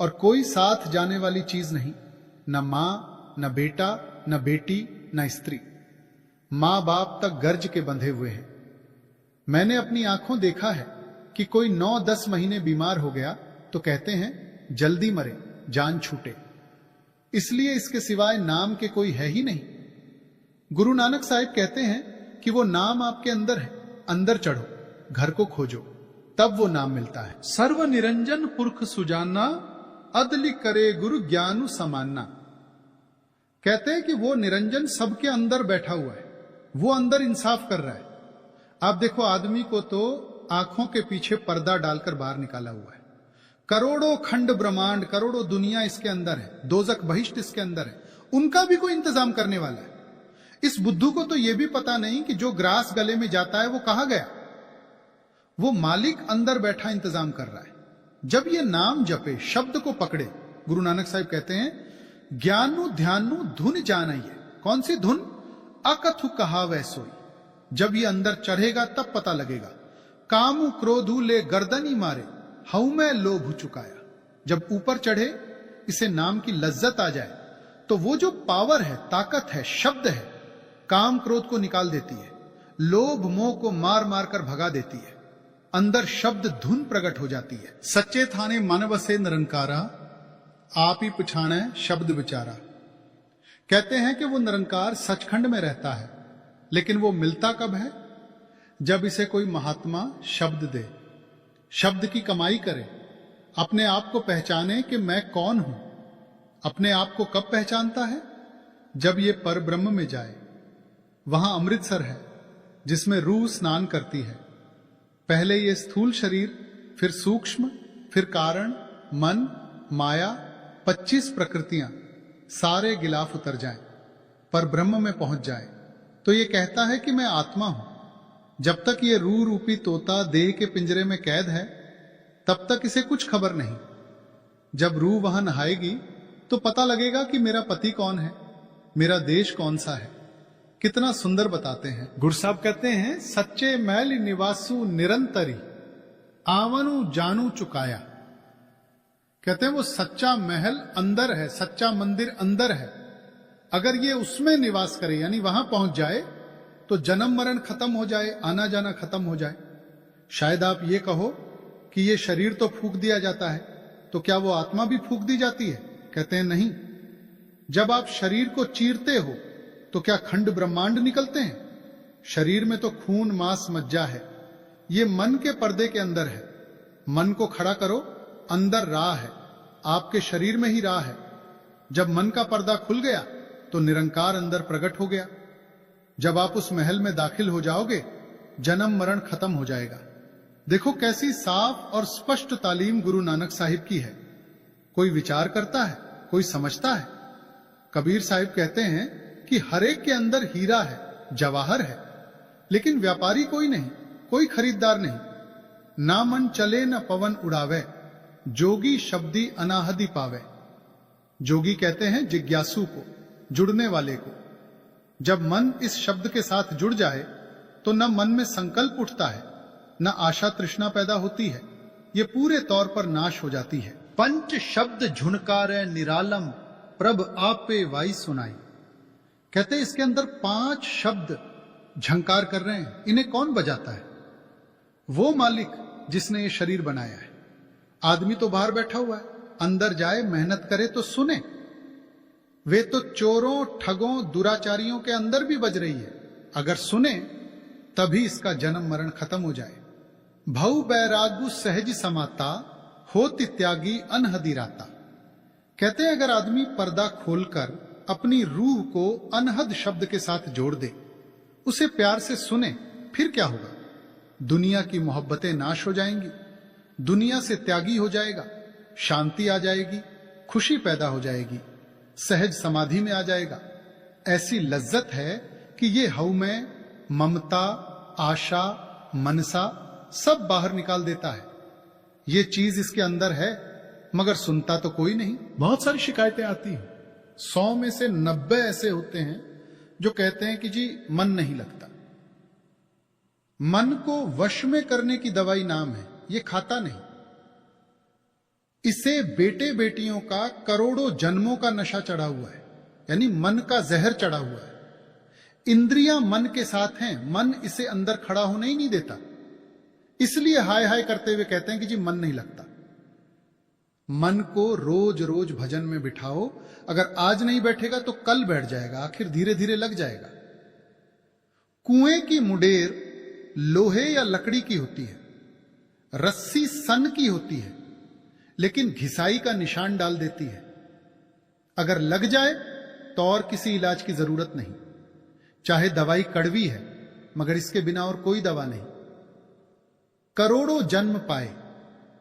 और कोई साथ जाने वाली चीज नहीं, न मां, न बेटा, न बेटी, न स्त्री। मां बाप तक गर्ज के बंधे हुए हैं। मैंने अपनी आंखों देखा है कि कोई 9-10 महीने बीमार हो गया तो कहते हैं जल्दी मरे, जान छूटे। इसलिए इसके सिवाय नाम के कोई है ही नहीं। गुरु नानक साहिब कहते हैं कि वो नाम आपके अंदर है, अंदर चढ़ो, घर को खोजो, तब वो नाम मिलता है। सर्व निरंजन पुरख सुजाना, अदली करे गुरु ज्ञानु समाना। कहते हैं कि वो निरंजन सबके अंदर बैठा हुआ है, वो अंदर इंसाफ कर रहा है। आप देखो, आदमी को तो आंखों के पीछे पर्दा डालकर बाहर निकाला हुआ है। करोड़ों खंड ब्रह्मांड, करोड़ों दुनिया इसके अंदर है, दोजक बहिष्ट इसके अंदर है, उनका भी कोई इंतजाम करने वाला है। इस बुद्धू को तो यह भी पता नहीं कि जो ग्रास गले में जाता है वो कहां गया। वो मालिक अंदर बैठा इंतजाम कर रहा है। जब ये नाम जपे, शब्द को पकड़े, गुरु नानक साहिब कहते हैं ज्ञानु ध्यानु धुन जानिए। कौन सी धुन? अकथु कहा वै सोई। जब ये अंदर चढ़ेगा तब पता लगेगा। कामु क्रोधु ले गर्दनी मारे, हऊ मैं लोभ चुकाया। जब ऊपर चढ़े, इसे नाम की लज्जत आ जाए तो वो जो पावर है, ताकत है, शब्द है, काम क्रोध को निकाल देती है, लोभ मोह को मार मार कर भगा देती है। अंदर शब्द धुन प्रकट हो जाती है। सच्चे थाने मन बसे निरंकारा, आप ही पछाणे शब्द विचारा। कहते हैं कि वो निरंकार सचखंड में रहता है, लेकिन वो मिलता कब है? जब इसे कोई महात्मा शब्द दे, शब्द की कमाई करे, अपने आप को पहचाने कि मैं कौन हूं। अपने आप को कब पहचानता है? जब ये पर ब्रह्म में जाए। वहां अमृतसर है जिसमें रूह स्नान करती है। पहले ये स्थूल शरीर, फिर सूक्ष्म, फिर कारण, मन, माया, 25 प्रकृतियां, सारे गिलाफ उतर जाएं, पर ब्रह्म में पहुंच जाए तो ये कहता है कि मैं आत्मा हूं। जब तक ये रूह रूपी तोता देह के पिंजरे में कैद है, तब तक इसे कुछ खबर नहीं। जब रूह वहां नहाएगी तो पता लगेगा कि मेरा पति कौन है, मेरा देश कौन सा है। कितना सुंदर बताते हैं गुरु साहब। कहते हैं सच्चे मैल निवासु निरंतरी, आवनु जानू चुकाया। कहते हैं वो सच्चा महल अंदर है, सच्चा मंदिर अंदर है। अगर ये उसमें निवास करे, यानी वहां पहुंच जाए, तो जन्म मरण खत्म हो जाए, आना जाना खत्म हो जाए। शायद आप ये कहो कि ये शरीर तो फूंक दिया जाता है, तो क्या वो आत्मा भी फूंक दी जाती है? कहते हैं नहीं। जब आप शरीर को चीरते हो तो क्या खंड ब्रह्मांड निकलते हैं? शरीर में तो खून मांस मज्जा है, ये मन के पर्दे के अंदर है। मन को खड़ा करो, अंदर राह है, आपके शरीर में ही राह है। जब मन का पर्दा खुल गया तो निरंकार अंदर प्रकट हो गया। जब आप उस महल में दाखिल हो जाओगे, जन्म मरण खत्म हो जाएगा। देखो कैसी साफ और स्पष्ट तालीम गुरु नानक साहिब की है। कोई विचार करता है, कोई समझता है। कबीर साहिब कहते हैं कि हर एक के अंदर हीरा है, जवाहर है, लेकिन व्यापारी कोई नहीं, कोई खरीददार नहीं। ना मन चले न पवन उड़ावे, जोगी शब्दी अनाहदी पावे। जोगी कहते हैं जिज्ञासु को, जुड़ने वाले को। जब मन इस शब्द के साथ जुड़ जाए तो न मन में संकल्प उठता है, न आशा तृष्णा पैदा होती है, ये पूरे तौर पर नाश हो जाती है। पंच शब्द झुनकारे निरालम, प्रभ आपे वाई सुनाई। कहते हैं इसके अंदर 5 शब्द झंकार कर रहे हैं। इन्हें कौन बजाता है? वो मालिक जिसने ये शरीर बनाया है। आदमी तो बाहर बैठा हुआ है, अंदर जाए, मेहनत करे तो सुने। वे तो चोरों, ठगों, दुराचारियों के अंदर भी बज रही है। अगर सुने तभी इसका जन्म मरण खत्म हो जाए। भव बैरागु सहज समाता, होति त्यागी अनहदी राता। कहते हैं अगर आदमी पर्दा खोलकर अपनी रूह को अनहद शब्द के साथ जोड़ दे, उसे प्यार से सुने, फिर क्या होगा? दुनिया की मोहब्बतें नाश हो जाएंगी, दुनिया से त्यागी हो जाएगा, शांति आ जाएगी, खुशी पैदा हो जाएगी, सहज समाधि में आ जाएगा। ऐसी लज्जत है कि ये हऊ में ममता, आशा, मनसा सब बाहर निकाल देता है। ये चीज इसके अंदर है, मगर सुनता तो कोई नहीं। बहुत सारी शिकायतें आती हैं, 100 में से 90 ऐसे होते हैं जो कहते हैं कि जी मन नहीं लगता। मन को वश में करने की दवाई नाम है, ये खाता नहीं। इसे बेटे बेटियों का करोड़ों जन्मों का नशा चढ़ा हुआ है, यानी मन का जहर चढ़ा हुआ है। इंद्रियां मन के साथ हैं, मन इसे अंदर खड़ा होने ही नहीं देता, इसलिए हाय हाय करते हुए कहते हैं कि जी मन नहीं लगता। मन को रोज रोज भजन में बिठाओ, अगर आज नहीं बैठेगा तो कल बैठ जाएगा, आखिर धीरे धीरे लग जाएगा। कुएं की मुडेर लोहे या लकड़ी की होती है, रस्सी सन की होती है, लेकिन घिसाई का निशान डाल देती है। अगर लग जाए तो और किसी इलाज की जरूरत नहीं, चाहे दवाई कड़वी है मगर इसके बिना और कोई दवा नहीं। करोड़ों जन्म पाए,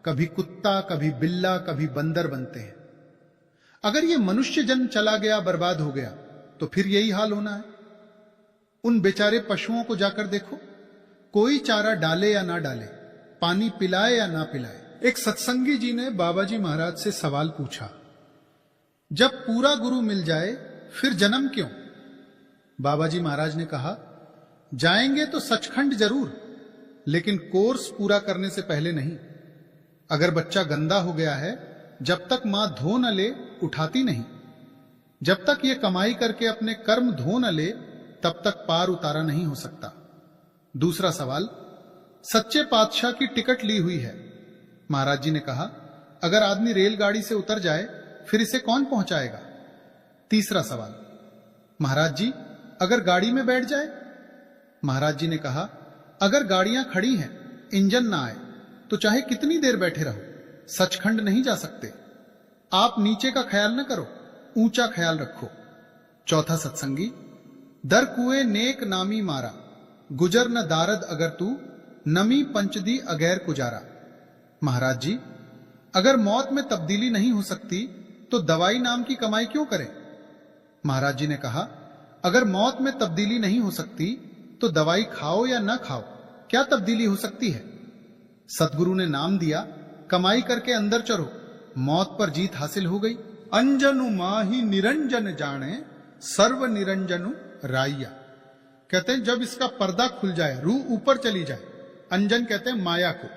कभी कुत्ता, कभी बिल्ला, कभी बंदर बनते हैं। अगर ये मनुष्य जन्म चला गया, बर्बाद हो गया, तो फिर यही हाल होना है। उन बेचारे पशुओं को जाकर देखो, कोई चारा डाले या ना डाले, पानी पिलाए या ना पिलाए। एक सत्संगी जी ने बाबा जी महाराज से सवाल पूछा, जब पूरा गुरु मिल जाए फिर जन्म क्यों? बाबा जी महाराज ने कहा, जाएंगे तो सचखंड जरूर, लेकिन कोर्स पूरा करने से पहले नहीं। अगर बच्चा गंदा हो गया है, जब तक मां धो न ले उठाती नहीं। जब तक ये कमाई करके अपने कर्म धो न ले, तब तक पार उतारा नहीं हो सकता। दूसरा सवाल, सच्चे पातशाह की टिकट ली हुई है। महाराज जी ने कहा, अगर आदमी रेलगाड़ी से उतर जाए फिर इसे कौन पहुंचाएगा? तीसरा सवाल, महाराज जी अगर गाड़ी में बैठ जाए? महाराज जी ने कहा, अगर गाड़ियां खड़ी हैं, इंजन ना आए तो चाहे कितनी देर बैठे रहो, सचखंड नहीं जा सकते। आप नीचे का ख्याल न करो, ऊंचा ख्याल रखो। चौथा सत्संगी, दर कुएं नेक नामी मारा, गुजर न दारद अगर तू, नमी पंचदी अगैर गुजारा। महाराज जी अगर मौत में तब्दीली नहीं हो सकती तो दवाई नाम की कमाई क्यों करें? महाराज जी ने कहा, अगर मौत में तब्दीली नहीं हो सकती तो दवाई खाओ या ना खाओ, क्या तब्दीली हो सकती है? सतगुरु ने नाम दिया, कमाई करके अंदर चढ़ो, मौत पर जीत हासिल हो गई। अंजनु माही निरंजन जाने, सर्व निरंजनु राइया। कहते हैं जब इसका पर्दा खुल जाए, रूह ऊपर चली जाए, अंजन कहते हैं माया को,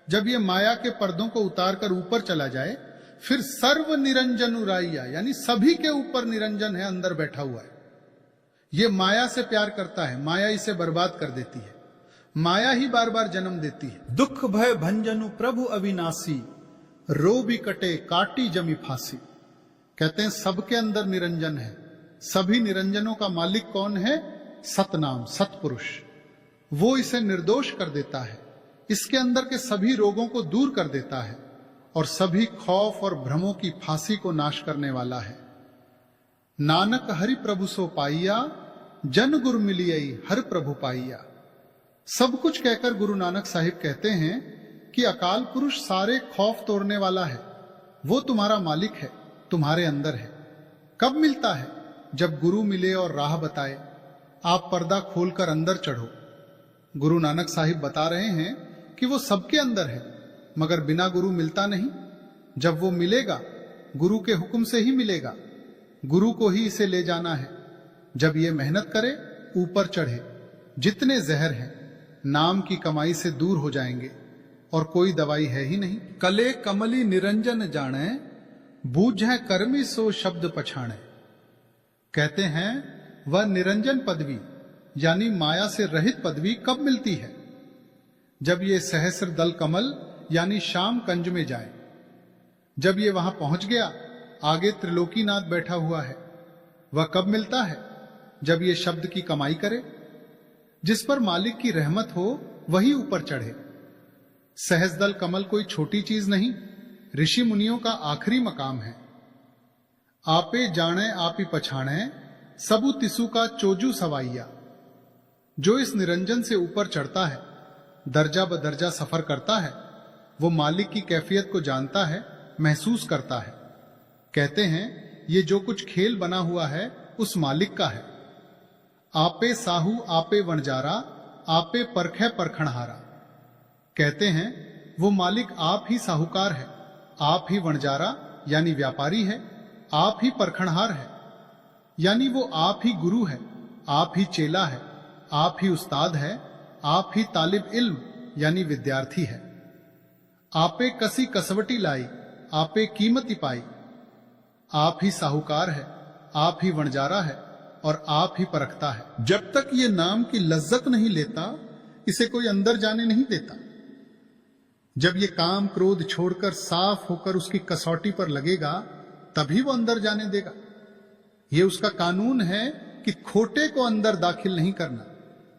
जब ये माया के पर्दों को उतार कर ऊपर चला जाए, फिर सर्व निरंजनु राइया, यानी सभी के ऊपर निरंजन है, अंदर बैठा हुआ है। ये माया से प्यार करता है, माया इसे बर्बाद कर देती है, माया ही बार बार जन्म देती है। दुख भय भंजनु प्रभु अविनाशी, रो भी कटे काटी जमी फांसी। कहते हैं सबके अंदर निरंजन है। सभी निरंजनों का मालिक कौन है? सतनाम, सतपुरुष। वो इसे निर्दोष कर देता है, इसके अंदर के सभी रोगों को दूर कर देता है और सभी खौफ और भ्रमों की फांसी को नाश करने वाला है। नानक हरि प्रभु सो पाइया, जन गुर मिलियई हर प्रभु पाइया। सब कुछ कहकर गुरु नानक साहिब कहते हैं कि अकाल पुरुष सारे खौफ तोड़ने वाला है, वो तुम्हारा मालिक है, तुम्हारे अंदर है। कब मिलता है? जब गुरु मिले और राह बताए, आप पर्दा खोलकर अंदर चढ़ो। गुरु नानक साहिब बता रहे हैं कि वो सबके अंदर है, मगर बिना गुरु मिलता नहीं। जब वो मिलेगा, गुरु के हुक्म से ही मिलेगा, गुरु को ही इसे ले जाना है। जब ये मेहनत करे, ऊपर चढ़े, जितने जहर हैं नाम की कमाई से दूर हो जाएंगे और कोई दवाई है ही नहीं। कले कमली निरंजन जाने, बूझे कर्मी सो शब्द पछाणे। कहते हैं वह निरंजन पदवी यानी माया से रहित पदवी कब मिलती है? जब ये सहस्र दल कमल यानी श्याम कंज में जाए। जब ये वहां पहुंच गया, आगे त्रिलोकीनाथ बैठा हुआ है। वह कब मिलता है? जब ये शब्द की कमाई करे। जिस पर मालिक की रहमत हो वही ऊपर चढ़े। सहस्रदल कमल कोई छोटी चीज नहीं, ऋषि मुनियों का आखिरी मकाम है। आपे जाने आप ही पछाणे, सबु तिसु का चोजू सवाइया। जो इस निरंजन से ऊपर चढ़ता है, दर्जा ब दर्जा सफर करता है, वो मालिक की कैफियत को जानता है, महसूस करता है। कहते हैं ये जो कुछ खेल बना हुआ है उस मालिक का है। आपे साहू आपे वणजारा, आपे परखे परखणहारा। कहते हैं वो मालिक आप ही साहूकार है, आप ही वणजारा यानी व्यापारी है, आप ही परखणहार है। यानी वो आप ही गुरु है, आप ही चेला है, आप ही उस्ताद है, आप ही तालिब इल्म यानी विद्यार्थी है। आपे कसी कसवटी लाई, आपे कीमती पाई। आप ही साहूकार है, आप ही वणजारा है और आप ही परखता है। जब तक ये नाम की लज्जत नहीं लेता, इसे कोई अंदर जाने नहीं देता। जब ये काम क्रोध छोड़कर साफ होकर उसकी कसौटी पर लगेगा, तभी वो अंदर जाने देगा। ये उसका कानून है कि खोटे को अंदर दाखिल नहीं करना,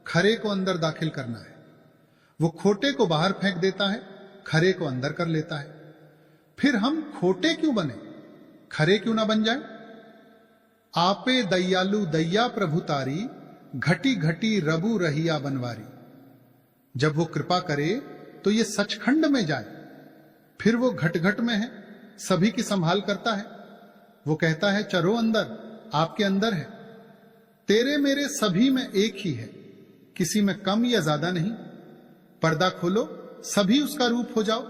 खरे को अंदर दाखिल करना है। वो खोटे को बाहर फेंक देता है, खरे को अंदर कर लेता है। फिर हम खोटे क्यों बने, खरे क्यों ना बन जाए? आपे दयालु दैया प्रभु तारी, घटी घटी रबु रहिया बनवारी। जब वो कृपा करे तो ये सचखंड में जाए। फिर वो घट घट में है, सभी की संभाल करता है। वो कहता है चरो अंदर, आपके अंदर है। तेरे मेरे सभी में एक ही है, किसी में कम या ज्यादा नहीं। पर्दा खोलो, सभी उसका रूप हो जाओ।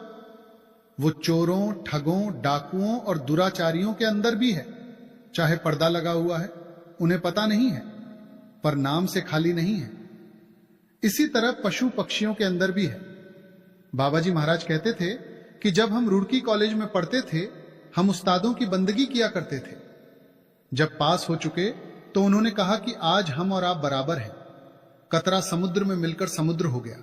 वो चोरों, ठगों, डाकुओं और दुराचारियों के अंदर भी है। चाहे पर्दा लगा हुआ है, उन्हें पता नहीं है, पर नाम से खाली नहीं है। इसी तरह पशु पक्षियों के अंदर भी है। बाबा जी महाराज कहते थे कि जब हम रुड़की कॉलेज में पढ़ते थे, हम उस्तादों की बंदगी किया करते थे। जब पास हो चुके तो उन्होंने कहा कि आज हम और आप बराबर हैं। कतरा समुद्र में मिलकर समुद्र हो गया।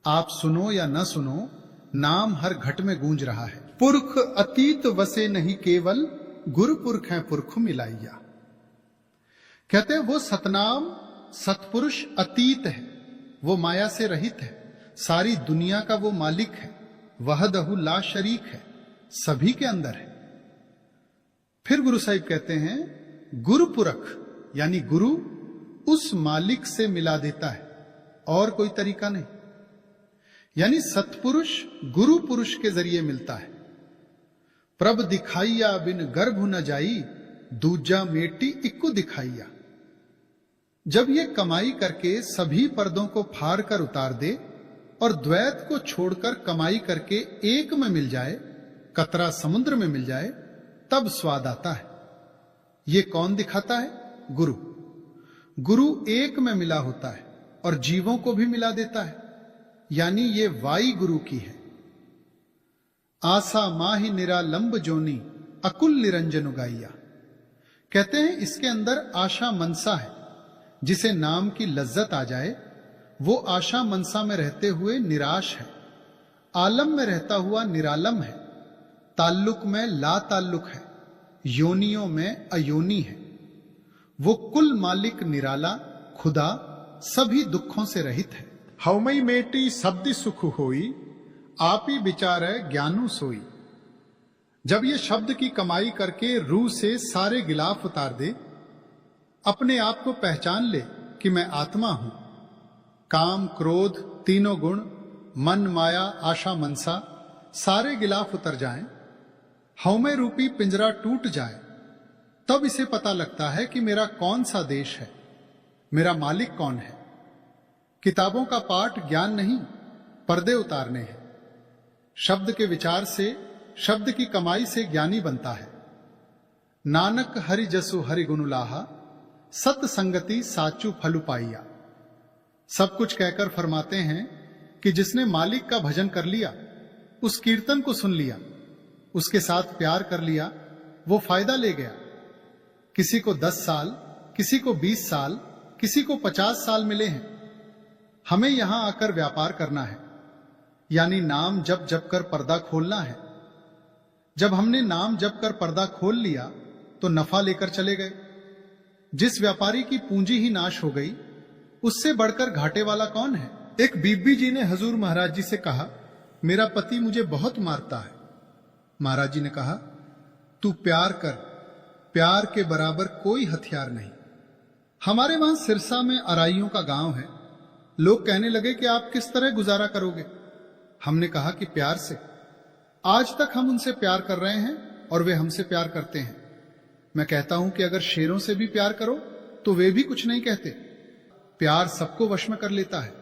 आप सुनो या न सुनो, नाम हर घट में गूंज रहा है। पुरख अतीत वसे नहीं केवल, गुरु पुरख है पुरख मिलाइया। कहते हैं वो सतनाम सतपुरुष अतीत है, वो माया से रहित है, सारी दुनिया का वो मालिक है, वहदहु ला शरीक है, सभी के अंदर है। फिर गुरु साहिब कहते हैं गुरु पुरख यानी गुरु उस मालिक से मिला देता है, और कोई तरीका नहीं। यानी सतपुरुष गुरु पुरुष के जरिए मिलता है। प्रभ दिखाइया बिन गर्भ न जाई, दूजा मेटी इक्को दिखाइया। जब ये कमाई करके सभी पर्दों को फाड़ कर उतार दे और द्वैत को छोड़कर कमाई करके एक में मिल जाए, कतरा समुद्र में मिल जाए, तब स्वाद आता है। ये कौन दिखाता है? गुरु। गुरु एक में मिला होता है और जीवों को भी मिला देता है, यानी ये वाई गुरु की है। आसा माही निरालंब जोनी, अकुल निरंजन उगाइया। कहते हैं इसके अंदर आशा मनसा है। जिसे नाम की लज्जत आ जाए, वो आशा मनसा में रहते हुए निराश है, आलम में रहता हुआ निरालम है, ताल्लुक में ला ताल्लुक है, योनियों में अयोनी है। वो कुल मालिक निराला, खुदा, सभी दुखों से रहित है। हवमई मेटी शब्द सुख होई, आप ही विचार ज्ञानु सोई। जब ये शब्द की कमाई करके रूह से सारे गिलाफ उतार दे, अपने आप को पहचान ले कि मैं आत्मा हूं, काम क्रोध तीनों गुण, मन माया आशा मनसा सारे गिलाफ उतर जाएं, हौमे रूपी पिंजरा टूट जाए, तब इसे पता लगता है कि मेरा कौन सा देश है, मेरा मालिक कौन है। किताबों का पाठ ज्ञान नहीं, पर्दे उतारने हैं। शब्द के विचार से, शब्द की कमाई से ज्ञानी बनता है। नानक हरि जसु हरि गुनुलाहा, सत संगति साचू फलु पाइया। सब कुछ कहकर फरमाते हैं कि जिसने मालिक का भजन कर लिया, उस कीर्तन को सुन लिया, उसके साथ प्यार कर लिया, वो फायदा ले गया। किसी को 10 साल, किसी को 20 साल, किसी को 50 साल मिले हैं। हमें यहां आकर व्यापार करना है, यानी नाम जप जप कर पर्दा खोलना है। जब हमने नाम जप कर पर्दा खोल लिया तो नफा लेकर चले गए। जिस व्यापारी की पूंजी ही नाश हो गई, उससे बढ़कर घाटे वाला कौन है? एक बीबी जी ने हजूर महाराज जी से कहा, मेरा पति मुझे बहुत मारता है। महाराज जी ने कहा, तू प्यार कर, प्यार के बराबर कोई हथियार नहीं। हमारे वहां सिरसा में अराइयों का गांव है। लोग कहने लगे कि आप किस तरह गुजारा करोगे? हमने कहा कि प्यार से। आज तक हम उनसे प्यार कर रहे हैं और वे हमसे प्यार करते हैं। मैं कहता हूं कि अगर शेरों से भी प्यार करो तो वे भी कुछ नहीं कहते। प्यार सबको वश में कर लेता है।